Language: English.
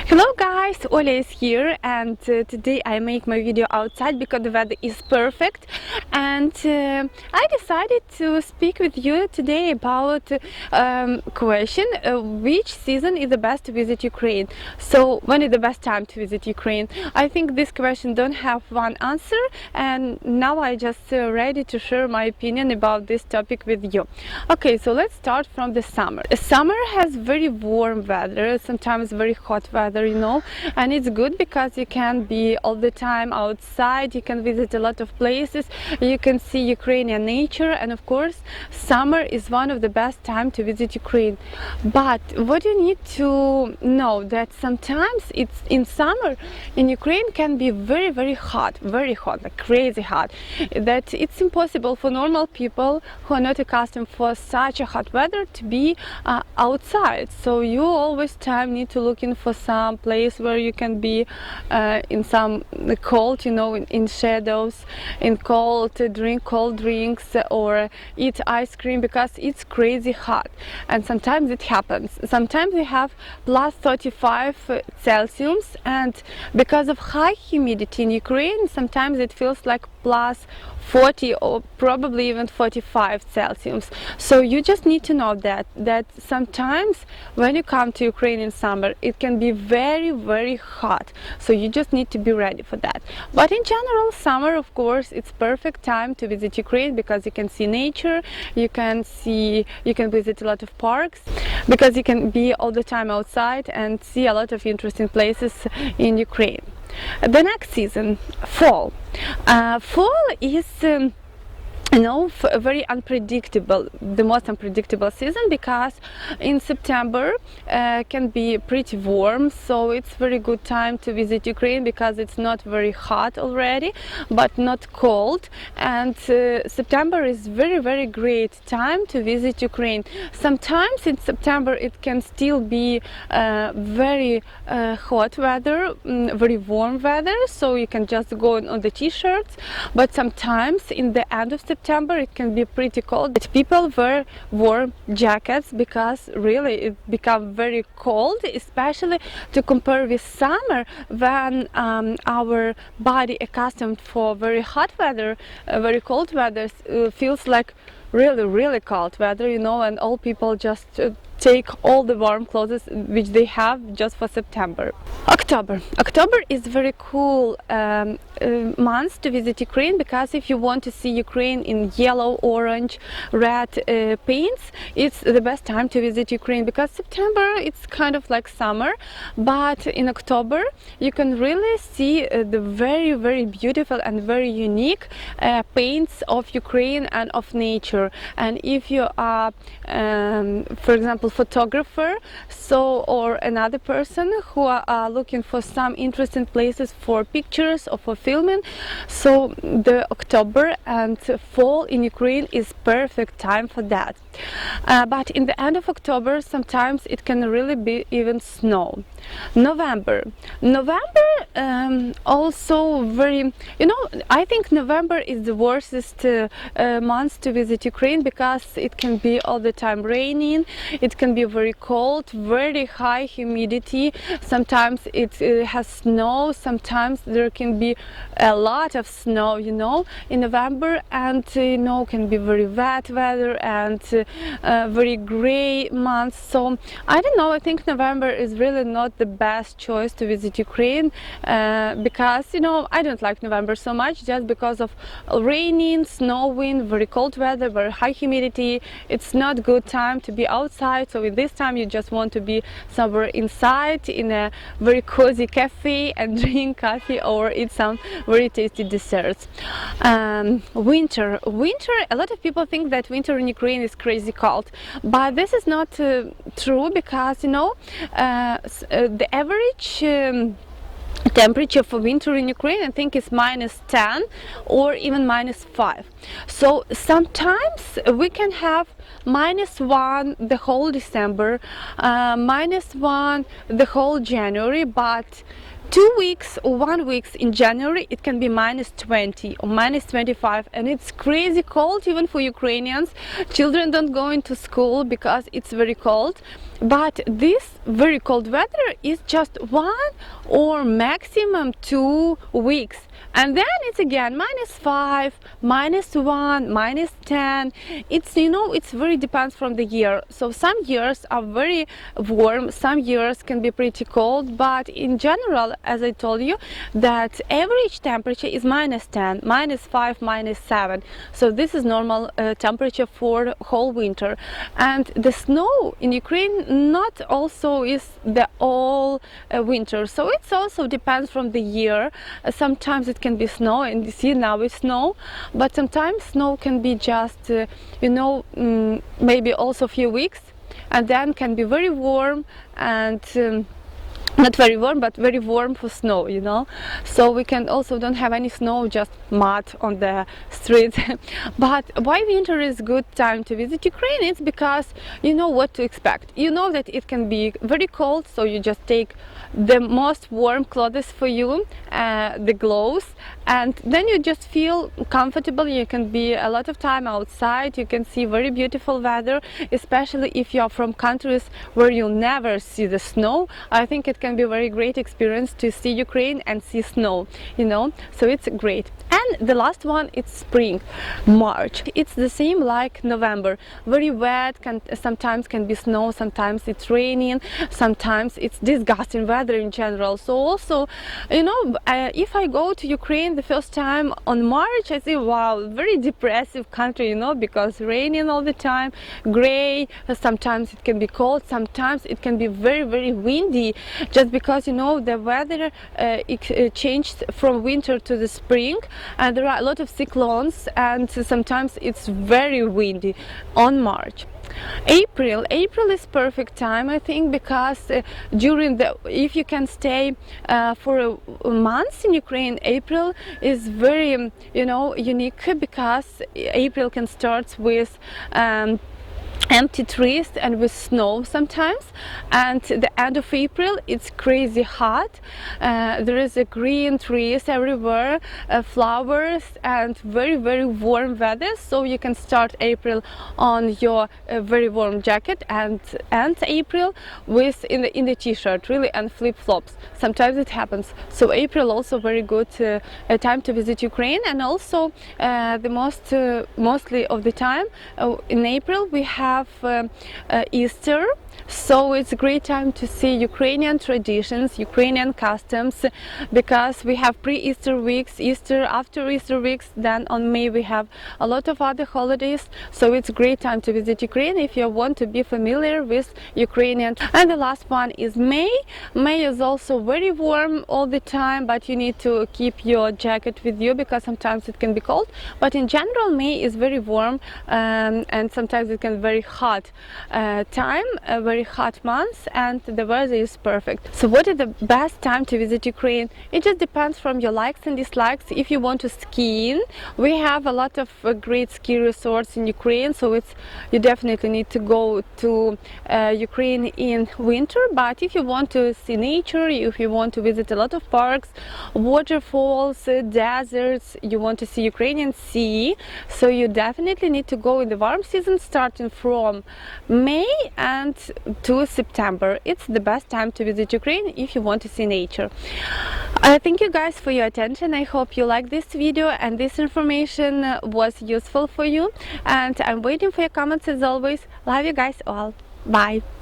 Hello guys, Oля is here, and today I make my video outside because the weather is perfect, and I decided to speak with you today about question which season is the best to visit Ukraine. So when is the best time to visit Ukraine? I think this question don't have one answer, and now I just ready to share my opinion about this topic with you. Okay, so let's start from the summer. Summer has very warm weather, sometimes very hot weather, and it's good because you can be all the time outside, you can visit a lot of places, you can see Ukrainian nature, and of course summer is one of the best time to visit Ukraine. But what you need to know that sometimes it's in summer in Ukraine can be very hot, like crazy hot, that it's impossible for normal people who are not accustomed for such a hot weather to be outside. So you always need to look in for some place where you can be in some cold, in shadows, in cold, drink cold drinks or eat ice cream because it's crazy hot. And sometimes it happens. Sometimes we have plus 35 Celsius, and because of high humidity in Ukraine, sometimes it feels like plus 40 or probably even 45 Celsius. So you just need to know that sometimes when you come to Ukraine in summer, it can be very hot. So you just need to be ready for that. But in general, summer, of course, it's perfect time to visit Ukraine because you can see nature, you can visit a lot of parks, because you can be all the time outside and see a lot of interesting places in Ukraine. The next season, fall. Fall is very unpredictable, the most unpredictable season, because in September can be pretty warm, so it's very good time to visit Ukraine because it's not very hot already but not cold, and September is very great time to visit Ukraine. Sometimes in September it can still be very hot weather, very warm weather, so you can just go on the t-shirts, but sometimes in the end of September it can be pretty cold, but people wear warm jackets because really it becomes very cold, especially to compare with summer when our body accustomed for very hot weather, very cold weather feels like really cold weather, and all people just take all the warm clothes which they have just for September. October is very cool month to visit Ukraine, because if you want to see Ukraine in yellow, orange, red paints, it's the best time to visit Ukraine, because September it's kind of like summer, but in October you can really see the very beautiful and very unique paints of Ukraine and of nature. And if you are for example photographer, or another person who are looking for some interesting places for pictures or for filming, so the October and fall in Ukraine is perfect time for that. But in the end of October sometimes it can really be even snow. November also very, I think November is the worstest month to visit Ukraine, because it can be all the time raining, it can be very cold, very high humidity, sometimes it has snow, sometimes there can be a lot of snow, in November, and can be very wet weather and very gray month. So I don't know, I think November is really not the best choice to visit Ukraine, because I don't like November so much, just because of raining, snowing, very cold weather, very high humidity. It's not good time to be outside, so in this time you just want to be somewhere inside in a very cozy cafe and drink coffee or eat some very tasty desserts. Winter, a lot of people think that winter in Ukraine is crazy cold, but this is not true, because the average temperature for winter in Ukraine, I think, is -10 or even -5. So sometimes we can have -1 the whole December, -1 the whole January, but 2 weeks or 1 week in January it can be -20 or -25, and it's crazy cold even for Ukrainians. Children don't go into school because it's very cold. But this very cold weather is just 1 or maximum 2 weeks, and then it's again -5, -1, -10. It's, you know, it's very depends from the year. So some years are very warm, some years can be pretty cold, but in general, as I told you, that average temperature is -10, -5, -7. So this is normal temperature for whole winter. And the snow in Ukraine not also is the all winter, so it's also depends from the year. Sometimes it can be snow, and you see now it's snow, but sometimes snow can be just you know, maybe also a few weeks, and then can be very warm, and not very warm, but very warm for snow, you know. So we can also don't have any snow, just mud on the streets. But why winter is good time to visit Ukraine? It's because you know what to expect. You know that it can be very cold, so you just take the most warm clothes for you, the gloves, and then you just feel comfortable. You can be a lot of time outside, you can see very beautiful weather, especially if you are from countries where you never see the snow. I think it can be a very great experience to see Ukraine and see snow, you know, so it's great. And the last one, it's spring, March. It's the same like November, very wet, sometimes can be snow, sometimes it's raining, sometimes it's disgusting weather in general. So also, you know, if I go to Ukraine the first time on March, I say, wow, very depressive country, you know, because raining all the time, gray, sometimes it can be cold, sometimes it can be very, very windy, just because, you know, the weather it changed from winter to the spring, and there are a lot of cyclones, and sometimes it's very windy on March. April is perfect time, I think, because during the, if you can stay for a month in Ukraine, April is very, you know, unique, because April can start with empty trees and with snow sometimes, and the end of April it's crazy hot. There is a green trees everywhere, flowers, and very, very warm weather, so you can start April on your very warm jacket, and end April with in the t-shirt really, and flip-flops. Sometimes it happens. So April also very good time to visit Ukraine. And also the mostly of the time in April we have Easter, so it's a great time to see Ukrainian traditions, Ukrainian customs, because we have pre-Easter weeks, Easter, after Easter weeks, then on May we have a lot of other holidays, so it's a great time to visit Ukraine if you want to be familiar with Ukrainian. And the last one is May. May is also very warm all the time, but you need to keep your jacket with you because sometimes it can be cold, but in general May is very warm, and sometimes it can be very hot time, very hot months, and the weather is perfect. So what is the best time to visit Ukraine? It just depends from your likes and dislikes. If you want to ski, we have a lot of great ski resorts in Ukraine, so it's, you definitely need to go to Ukraine in winter. But if you want to see nature, if you want to visit a lot of parks, waterfalls, deserts, you want to see Ukrainian sea, so you definitely need to go in the warm season, starting from May and to September. It's the best time to visit Ukraine if you want to see nature. Thank you guys for your attention. I hope you like this video and this information was useful for you, and I'm waiting for your comments as always. Love you guys all. Bye.